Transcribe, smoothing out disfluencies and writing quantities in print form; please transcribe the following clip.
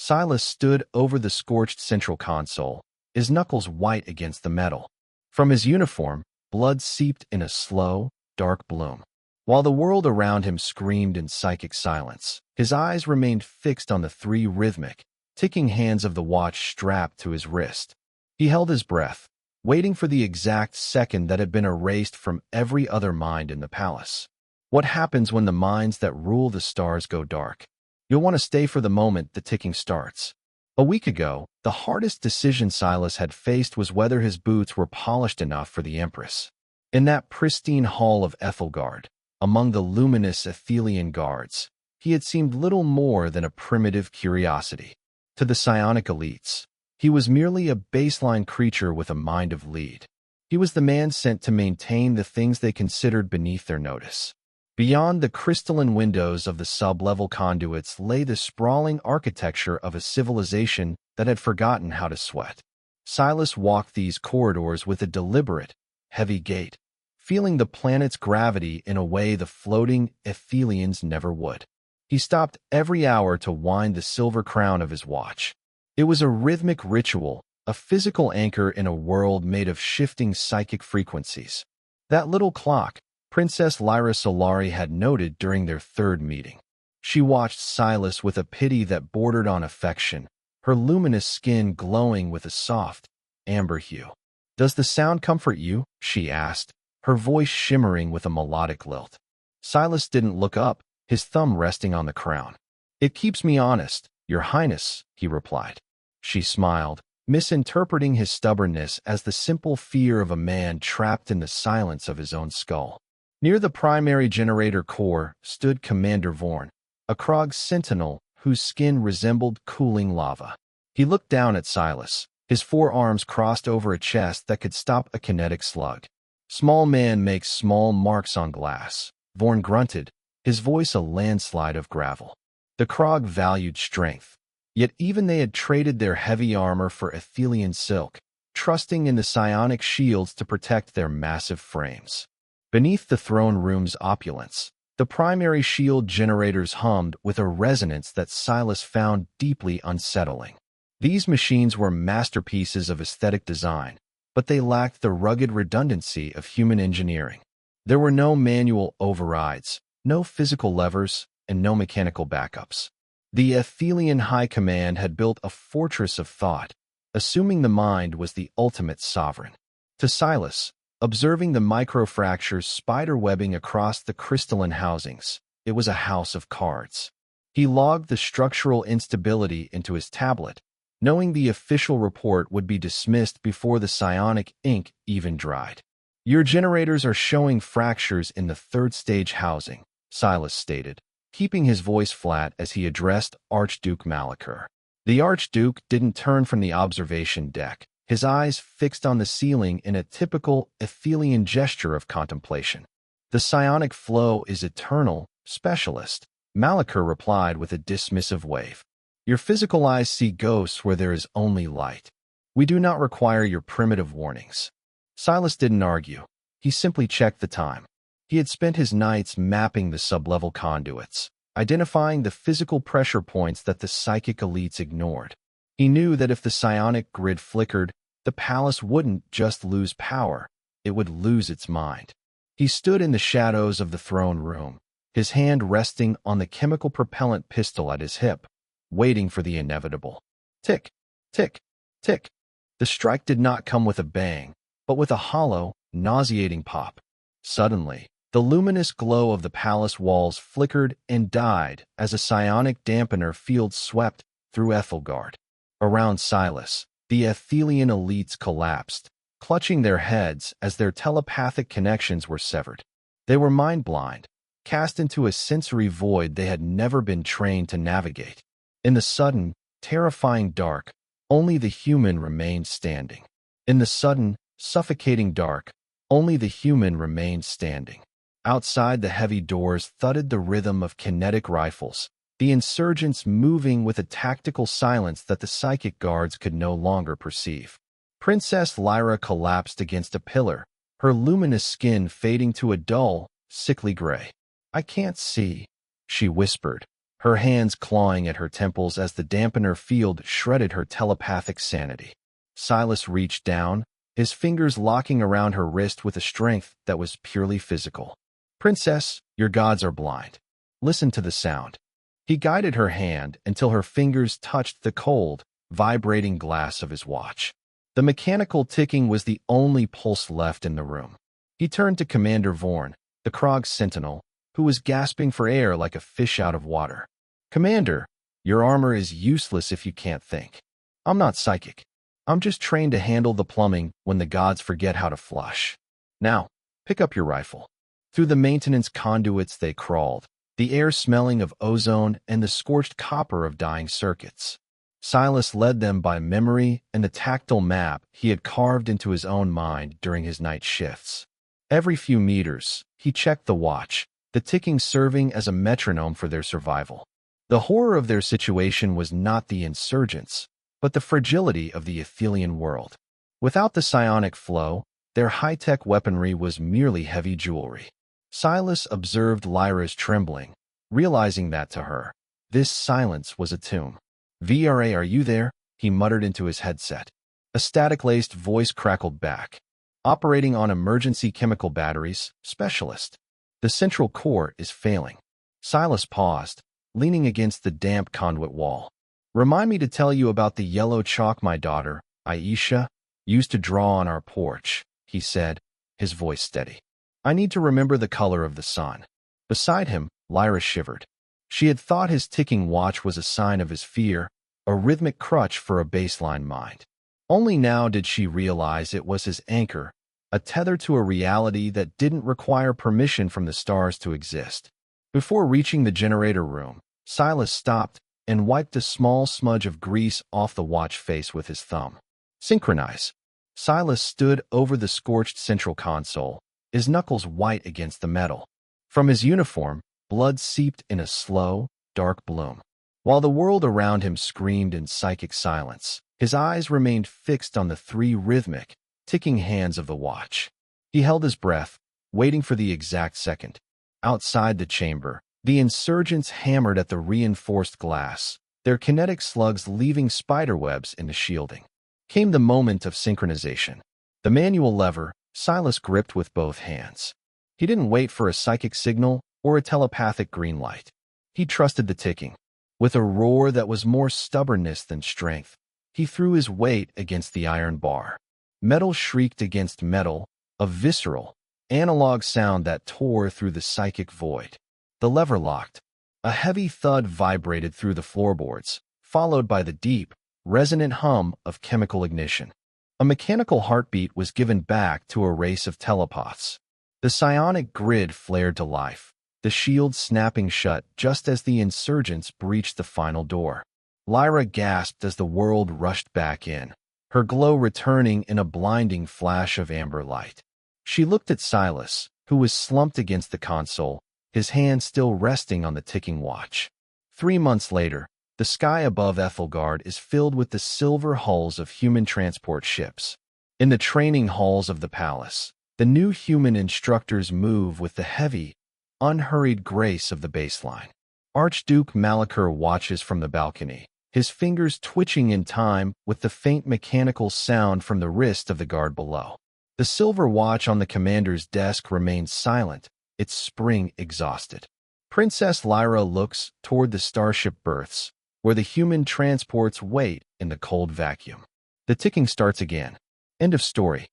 Silas stood over the scorched central console, his knuckles white against the metal. From his uniform, blood seeped in a slow, dark bloom. While the world around him screamed in psychic silence, his eyes remained fixed on the three rhythmic, ticking hands of the watch strapped to his wrist. He held his breath, waiting for the exact second that had been erased from every other mind in the palace. What happens when the minds that rule the stars go dark? You'll want to stay for the moment the ticking starts. A week ago, the hardest decision Silas had faced was whether his boots were polished enough for the Empress. In that pristine hall of Ethelgard, among the luminous Athelian guards, he had seemed little more than a primitive curiosity. To the psionic elites, he was merely a baseline creature with a mind of lead. He was the man sent to maintain the things they considered beneath their notice. Beyond the crystalline windows of the sub-level conduits lay the sprawling architecture of a civilization that had forgotten how to sweat. Silas walked these corridors with a deliberate, heavy gait, feeling the planet's gravity in a way the floating Athelians never would. He stopped every hour to wind the silver crown of his watch. It was a rhythmic ritual, a physical anchor in a world made of shifting psychic frequencies. That little clock, Princess Lyra Solari had noted during their third meeting. She watched Silas with a pity that bordered on affection, her luminous skin glowing with a soft, amber hue. "Does the sound comfort you?" she asked, her voice shimmering with a melodic lilt. Silas didn't look up, his thumb resting on the crown. "It keeps me honest, Your Highness," he replied. She smiled, misinterpreting his stubbornness as the simple fear of a man trapped in the silence of his own skull. Near the primary generator core stood Commander Vorn, a Krog sentinel whose skin resembled cooling lava. He looked down at Silas, his forearms crossed over a chest that could stop a kinetic slug. "Small man makes small marks on glass," Vorn grunted, his voice a landslide of gravel. The Krog valued strength, yet even they had traded their heavy armor for Athelian silk, trusting in the psionic shields to protect their massive frames. Beneath the throne room's opulence, the primary shield generators hummed with a resonance that Silas found deeply unsettling. These machines were masterpieces of aesthetic design, but they lacked the rugged redundancy of human engineering. There were no manual overrides, no physical levers, and no mechanical backups. The Athelian High Command had built a fortress of thought, assuming the mind was the ultimate sovereign. To Silas, observing the microfractures spiderwebbing across the crystalline housings, it was a house of cards. He logged the structural instability into his tablet, knowing the official report would be dismissed before the psionic ink even dried. "Your generators are showing fractures in the third stage housing," Silas stated, keeping his voice flat as he addressed Archduke Malachur. The Archduke didn't turn from the observation deck, his eyes fixed on the ceiling in a typical Athelian gesture of contemplation. "The psionic flow is eternal, specialist," Malachur replied with a dismissive wave. "Your physical eyes see ghosts where there is only light. We do not require your primitive warnings." Silas didn't argue. He simply checked the time. He had spent his nights mapping the sub-level conduits, identifying the physical pressure points that the psychic elites ignored. He knew that if the psionic grid flickered, the palace wouldn't just lose power, it would lose its mind. He stood in the shadows of the throne room, his hand resting on the chemical propellant pistol at his hip, waiting for the inevitable. Tick, tick, tick. The strike did not come with a bang, but with a hollow, nauseating pop. Suddenly, the luminous glow of the palace walls flickered and died as a psionic dampener field swept through Ethelgard. Around Silas, the Athelian elites collapsed, clutching their heads as their telepathic connections were severed. They were mind-blind, cast into a sensory void they had never been trained to navigate. In the sudden, terrifying dark, only the human remained standing. In the sudden, suffocating dark, only the human remained standing. Outside the heavy doors thudded the rhythm of kinetic rifles, the insurgents moving with a tactical silence that the psychic guards could no longer perceive. Princess Lyra collapsed against a pillar, her luminous skin fading to a dull, sickly gray. "I can't see," she whispered, her hands clawing at her temples as the dampener field shredded her telepathic sanity. Silas reached down, his fingers locking around her wrist with a strength that was purely physical. "Princess, your gods are blind. Listen to the sound." He guided her hand until her fingers touched the cold, vibrating glass of his watch. The mechanical ticking was the only pulse left in the room. He turned to Commander Vorn, the Krog's sentinel, who was gasping for air like a fish out of water. "Commander, your armor is useless if you can't think. I'm not psychic. I'm just trained to handle the plumbing when the gods forget how to flush. Now, pick up your rifle." Through the maintenance conduits they crawled, the air smelling of ozone and the scorched copper of dying circuits. Silas led them by memory and the tactile map he had carved into his own mind during his night shifts. Every few meters, he checked the watch, the ticking serving as a metronome for their survival. The horror of their situation was not the insurgents, but the fragility of the Athelian world. Without the psionic flow, their high-tech weaponry was merely heavy jewelry. Silas observed Lyra's trembling, realizing that to her, this silence was a tomb. "VRA, are you there?" he muttered into his headset. A static-laced voice crackled back. "Operating on emergency chemical batteries, specialist. The central core is failing." Silas paused, leaning against the damp conduit wall. "Remind me to tell you about the yellow chalk my daughter, Aisha, used to draw on our porch," he said, his voice steady. "I need to remember the color of the sun." Beside him, Lyra shivered. She had thought his ticking watch was a sign of his fear, a rhythmic crutch for a baseline mind. Only now did she realize it was his anchor, a tether to a reality that didn't require permission from the stars to exist. Before reaching the generator room, Silas stopped and wiped a small smudge of grease off the watch face with his thumb. "Synchronize." Silas stood over the scorched central console, his knuckles white against the metal. From his uniform, blood seeped in a slow, dark bloom. While the world around him screamed in psychic silence, his eyes remained fixed on the three rhythmic, ticking hands of the watch. He held his breath, waiting for the exact second. Outside the chamber, the insurgents hammered at the reinforced glass, their kinetic slugs leaving spiderwebs in the shielding. Came the moment of synchronization. The manual lever, Silas gripped with both hands. He didn't wait for a psychic signal or a telepathic green light. He trusted the ticking. With a roar that was more stubbornness than strength, he threw his weight against the iron bar. Metal shrieked against metal, a visceral, analog sound that tore through the psychic void. The lever locked. A heavy thud vibrated through the floorboards, followed by the deep, resonant hum of chemical ignition. A mechanical heartbeat was given back to a race of telepaths. The psionic grid flared to life, the shield snapping shut just as the insurgents breached the final door. Lyra gasped as the world rushed back in, her glow returning in a blinding flash of amber light. She looked at Silas, who was slumped against the console, his hand still resting on the ticking watch. 3 months later, the sky above Ethelgard is filled with the silver hulls of human transport ships. In the training halls of the palace, the new human instructors move with the heavy, unhurried grace of the baseline. Archduke Malachur watches from the balcony, his fingers twitching in time with the faint mechanical sound from the wrist of the guard below. The silver watch on the commander's desk remains silent, its spring exhausted. Princess Lyra looks toward the starship berths, where the human transports wait in the cold vacuum. The ticking starts again. End of story.